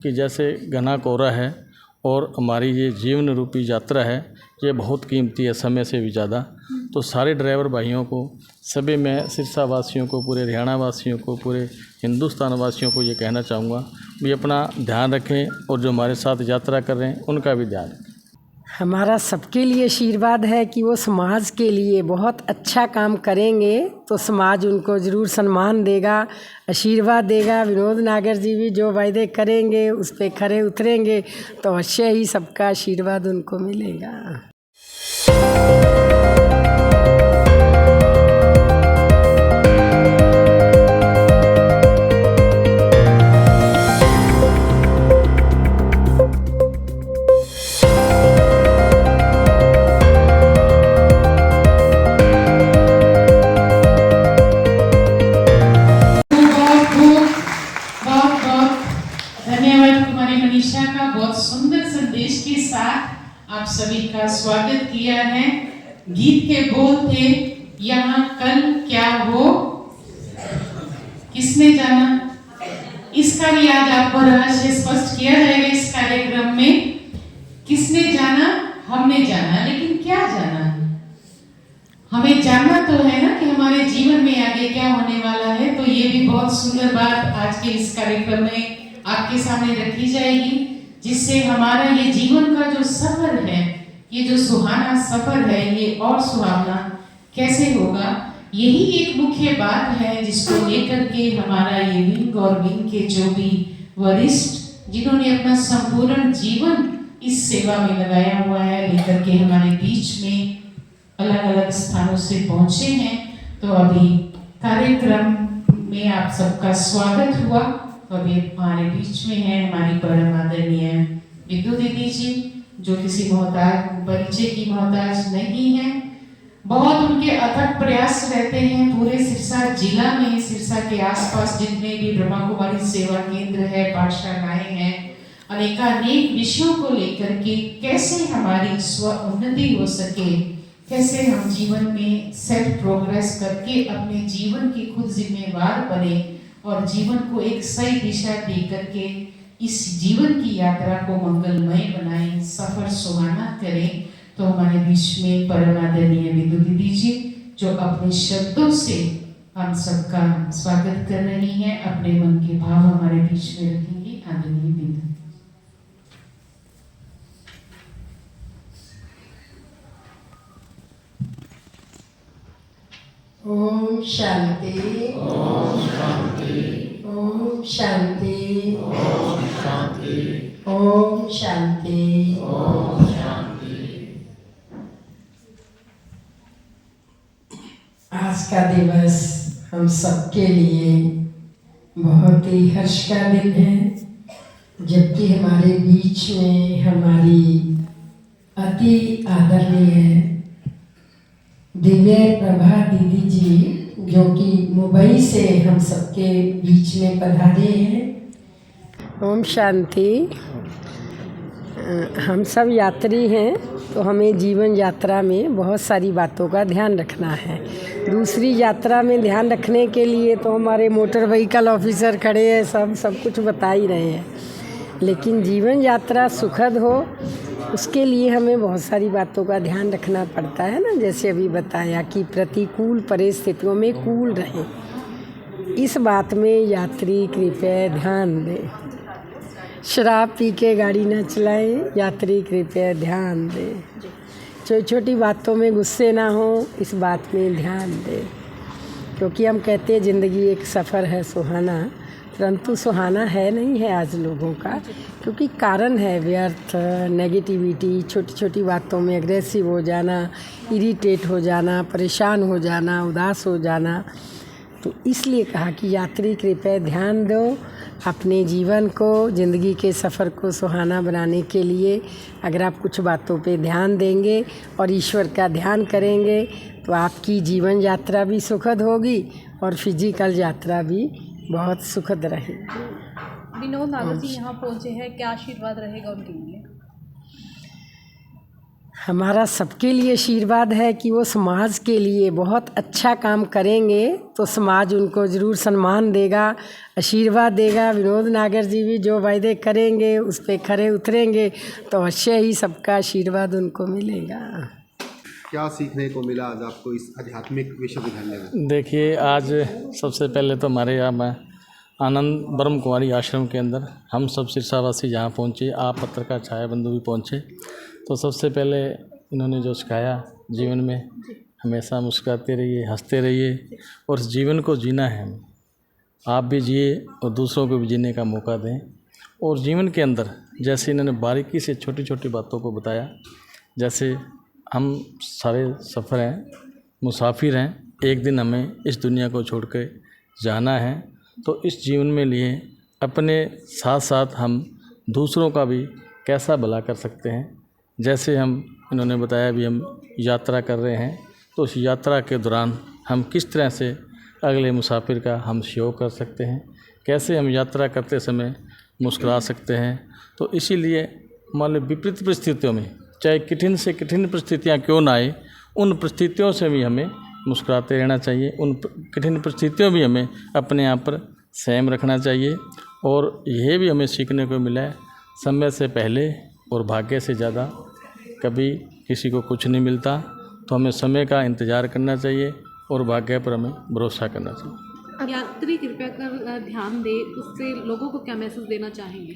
कि जैसे घना कोहरा है और हमारी ये जीवन रूपी यात्रा है, ये बहुत कीमती है समय से भी ज़्यादा। तो सारे ड्राइवर भाइयों को, सभी मैं सिरसा वासियों को, पूरे हरियाणा वासियों को, पूरे हिंदुस्तान वासियों को ये कहना चाहूँगा भी अपना ध्यान रखें और जो हमारे साथ यात्रा कर रहे हैं उनका भी ध्यान रखें। हमारा सबके लिए आशीर्वाद है कि वो समाज के लिए बहुत अच्छा काम करेंगे तो समाज उनको ज़रूर सम्मान देगा, आशीर्वाद देगा। विनोद नागर जी भी जो वायदे करेंगे उस पे खरे उतरेंगे तो अवश्य ही सबका आशीर्वाद उनको मिलेगा। बहुत सुंदर संदेश के साथ आप सभी का स्वागत किया है। गीत के बोल थे, यहाँ कल क्या हो किसने जाना। इसका भी आज आपको रहस्य स्पष्ट किया जाएगा इस कार्यक्रम में। किसने जाना, हमने जाना, लेकिन क्या जाना है? हमें जानना तो है ना कि हमारे जीवन में आगे क्या होने वाला है। तो ये भी बहुत सुंदर बात आज के इस कार्यक्रम में आपके सामने रखी जाएगी, जिससे हमारा ये जीवन का जो सफर है, ये जो सुहाना सफर है, ये और सुहाना कैसे होगा, यही एक मुख्य बात है जिसको लेकर के हमारा ये विंग और विंग के जो भी वरिष्ठ जिन्होंने अपना संपूर्ण जीवन इस सेवा में लगाया हुआ है, लेकर के हमारे बीच में अलग अलग स्थानों से पहुंचे हैं। तो अभी कार्यक्रम में आप सबका स्वागत हुआ। तो अभी हमारे बीच में है हमारी परम आदरणीय बिंदु दीदी जी, जो किसी परिचय की मोहताज नहीं है। बहुत उनके अथक प्रयास रहते हैं पूरे सिरसा जिला में, सिरसा के आसपास जितने भी ब्रह्मा कुमारी सेवा केंद्र है, पाठशालाएं हैं, अनेकानेक विषयों को लेकर के कैसे हमारी स्व उन्नति हो सके, कैसे हम जीवन में सेल्फ प्रोग्रेस करके अपने जीवन के खुद जिम्मेवार बने और जीवन को एक सही दिशा दे करके इस जीवन की यात्रा को मंगलमय बनाएं, सफर सुहाना करें। तो हमारे बीच में परम आदरणीय बिंदु दीदी जी, जो अपने शब्दों से हम सबका स्वागत कर रही हैं, अपने मन के भाव हमारे बीच में रखेंगी। आदरणीय बिंदु। ओम शांति, ओम शांति, ओम शांति, ओम शांति, ओम शांति, ओम शांति। आज का दिवस हम सबके लिए बहुत ही हर्ष का दिन है, जबकि हमारे बीच में हमारी अति आदरणीय दिव्य प्रभा दीदी जी, जो कि मुंबई से हम सबके बीच में पधारे हैं। ओम शांति। हम सब यात्री हैं, तो हमें जीवन यात्रा में बहुत सारी बातों का ध्यान रखना है। दूसरी यात्रा में ध्यान रखने के लिए तो हमारे मोटर व्हीकल ऑफिसर खड़े हैं, सब कुछ बता ही रहे हैं, लेकिन जीवन यात्रा सुखद हो उसके लिए हमें बहुत सारी बातों का ध्यान रखना पड़ता है ना। जैसे अभी बताया कि प्रतिकूल परिस्थितियों में कूल रहें, इस बात में यात्री कृपया ध्यान दें। शराब पी के गाड़ी न चलाएं, यात्री कृपया ध्यान दें। छोटी छोटी बातों में गुस्से ना हो, इस बात में ध्यान दें। क्योंकि हम कहते हैं ज़िंदगी एक सफ़र है सुहाना, परंतु सुहाना है नहीं है आज लोगों का, क्योंकि कारण है व्यर्थ, नेगेटिविटी, छोटी छोटी बातों में एग्रेसिव हो जाना, इरिटेट हो जाना, परेशान हो जाना, उदास हो जाना। तो इसलिए कहा कि यात्री कृपया ध्यान दो अपने जीवन को, ज़िंदगी के सफ़र को सुहाना बनाने के लिए। अगर आप कुछ बातों पे ध्यान देंगे और ईश्वर का ध्यान करेंगे तो आपकी जीवन यात्रा भी सुखद होगी और फिजिकल यात्रा भी बहुत सुखद रहेगी। विनोद नागर जी यहाँ पहुँचे हैं, क्या आशीर्वाद रहेगा उनके लिए? हमारा सबके लिए आशीर्वाद है कि वो समाज के लिए बहुत अच्छा काम करेंगे तो समाज उनको ज़रूर सम्मान देगा, आशीर्वाद देगा। विनोद नागर जी भी जो वायदे करेंगे उस पे खरे उतरेंगे तो अवश्य ही सबका आशीर्वाद उनको मिलेगा। क्या सीखने को मिला आज आपको इस आध्यात्मिक विश्वविद्यालय में? देखिए, आज सबसे पहले तो हमारे यहाँ मैं आनंद ब्रह्म कुमारी आश्रम के अंदर हम सब सिरसावासी जहाँ पहुँचे, आप पत्रकार छाया बंधु भी पहुँचे, तो सबसे पहले इन्होंने जो सिखाया जीवन में हमेशा मुस्कुराते रहिए, हंसते रहिए और इस जीवन को जीना है। आप भी जिए और दूसरों को भी जीने का मौका दें। और जीवन के अंदर जैसे इन्होंने बारीकी से छोटी छोटी बातों को बताया, जैसे हम सारे सफ़र हैं, मुसाफिर हैं, एक दिन हमें इस दुनिया को छोड़ कर जाना है, तो इस जीवन में लिए अपने साथ साथ हम दूसरों का भी कैसा भला कर सकते हैं। जैसे हम इन्होंने बताया भी हम यात्रा कर रहे हैं तो उस यात्रा के दौरान हम किस तरह से अगले मुसाफिर का हम सहयोग कर सकते हैं, कैसे हम यात्रा करते समय मुस्कुरा सकते हैं। तो इसीलिए मान लो विपरीत परिस्थितियों में, चाहे कठिन से कठिन परिस्थितियाँ क्यों ना आए, उन परिस्थितियों से भी हमें मुस्कुराते रहना चाहिए। उन कठिन परिस्थितियों भी हमें अपने आप पर संयम रखना चाहिए। और यह भी हमें सीखने को मिला है, समय से पहले और भाग्य से ज़्यादा कभी किसी को कुछ नहीं मिलता, तो हमें समय का इंतज़ार करना चाहिए और भाग्य पर हमें भरोसा करना चाहिए। यात्री कृपया कर ध्यान दे, उससे लोगों को क्या मैसेज देना चाहेंगे?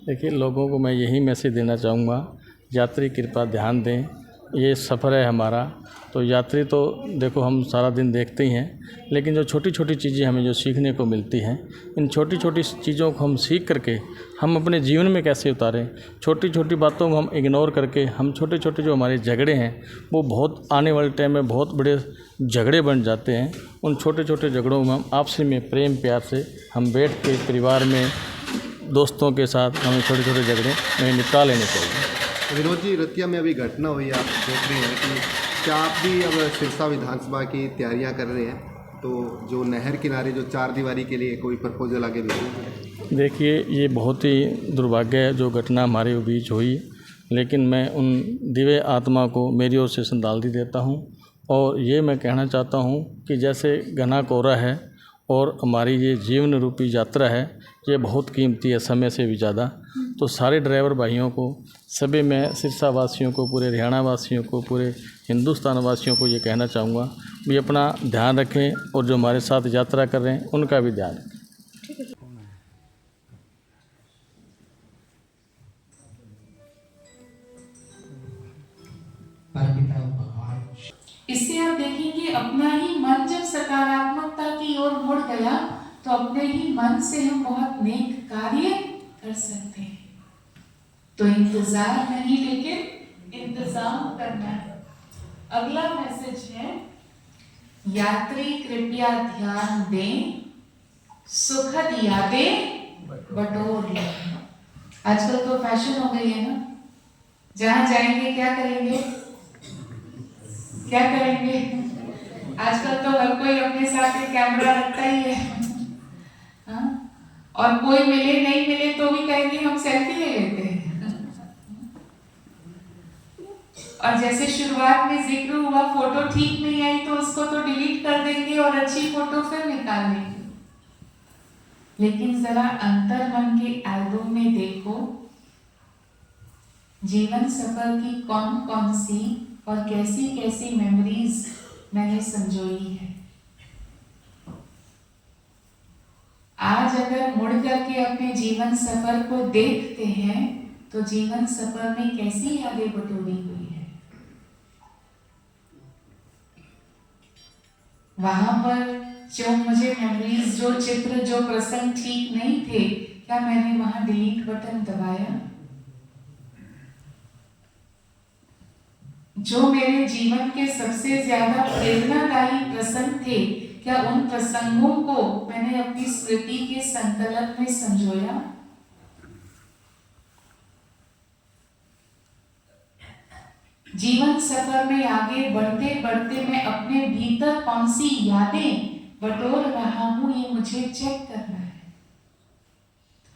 देखिए, लोगों को मैं यही मैसेज देना चाहूँगा, यात्री कृपया ध्यान दें, ये सफ़र है हमारा। तो यात्री तो देखो हम सारा दिन देखते ही हैं, लेकिन जो छोटी छोटी चीज़ें हमें जो सीखने को मिलती हैं, इन छोटी छोटी चीज़ों को हम सीख करके हम अपने जीवन में कैसे उतारें। छोटी छोटी बातों को हम इग्नोर करके हम छोटे छोटे जो हमारे झगड़े हैं वो बहुत आने वाले टाइम में बहुत बड़े झगड़े बन जाते हैं। उन छोटे छोटे झगड़ों में हम आपसी में प्रेम प्यार से हम बैठ के परिवार में दोस्तों के साथ हमें छोटे छोटे झगड़े हमें निपटा लेने चाहिए। विनोद जी, रतिया में अभी घटना हुई, आप देख रहे हैं कि क्या आप भी अब सिरसा विधानसभा की तैयारियां कर रहे हैं, तो जो नहर किनारे जो चार दीवारी के लिए कोई प्रपोजल आगे भेजेंगे? देखिए, ये बहुत ही दुर्भाग्य है जो घटना हमारे बीच हुई, लेकिन मैं उन दिव्य आत्मा को मेरी ओर से श्रद्धांजलि देता हूँ। और ये मैं कहना चाहता हूँ कि जैसे घना कोहरा है और हमारी ये जीवन रूपी यात्रा है, ये बहुत कीमती है समय से भी ज़्यादा। तो सारे ड्राइवर भाइयों को, सभी मैं सिरसा वासियों को, पूरे हरियाणा वासियों को, पूरे हिंदुस्तान वासियों को ये कहना चाहूँगा भी अपना ध्यान रखें और जो हमारे साथ यात्रा कर रहे हैं उनका भी ध्यान रखें। इससे आप देखेंगे अपना ही मन जब सकारात्मकता की ओर मुड़ गया तो अपने ही मन से हम बहुत नेक कार्य कर सकते हैं। तो इंतजार नहीं, लेकिन इंतजाम करना है। अगला मैसेज है, यात्री कृपया ध्यान दें, सुखद यादें बटोर लें। आजकल तो फैशन हो गई है ना, जहां जाएंगे क्या करेंगे, क्या करेंगे। आजकल तो हर कोई अपने साथ एक कैमरा रखता ही है, हाँ? और कोई मिले नहीं मिले तो भी कहेंगे हम सेल्फी ले लेते हैं। और जैसे शुरुआत में जिक्र हुआ, फोटो ठीक नहीं आई तो उसको तो डिलीट कर देंगे और अच्छी फोटो फिर निकाल लेंगे। लेकिन जरा अंतर मन के एल्बम में देखो, जीवन सफर की कौन कौन सी और कैसी कैसी मेमोरीज मैंने संजोई है। आज अगर मुड़ करके अपने जीवन सफर को देखते हैं तो जीवन सफर में कैसी यादें बटोरी हुई है। वहां पर जो मुझे मेमोरीज, जो चित्र, जो प्रसंग ठीक नहीं थे, क्या मैंने वहां डिलीट बटन दबाया? जो मेरे जीवन के सबसे ज्यादा प्रेरणादायी प्रसंग थे, क्या उन प्रसंगों को मैंने अपनी स्मृति के संकलन में संजोया? जीवन सफर में आगे बढ़ते बढ़ते मैं अपने भीतर कौन सी यादें बटोर रहा हूं, ये मुझे चेक करना है।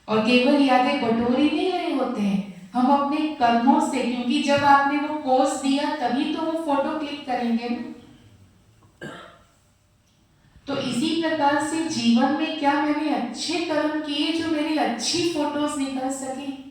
और केवल यादें बटोर ही नहीं रहे होते हैं, हम अपने कर्मों से, क्योंकि जब आपने वो पोस्ट दिया तभी तो वो फोटो क्लिक करेंगे ना। तो इसी प्रकार से जीवन में क्या मैंने अच्छे कर्म किए जो मेरी अच्छी फोटोज निकल सके।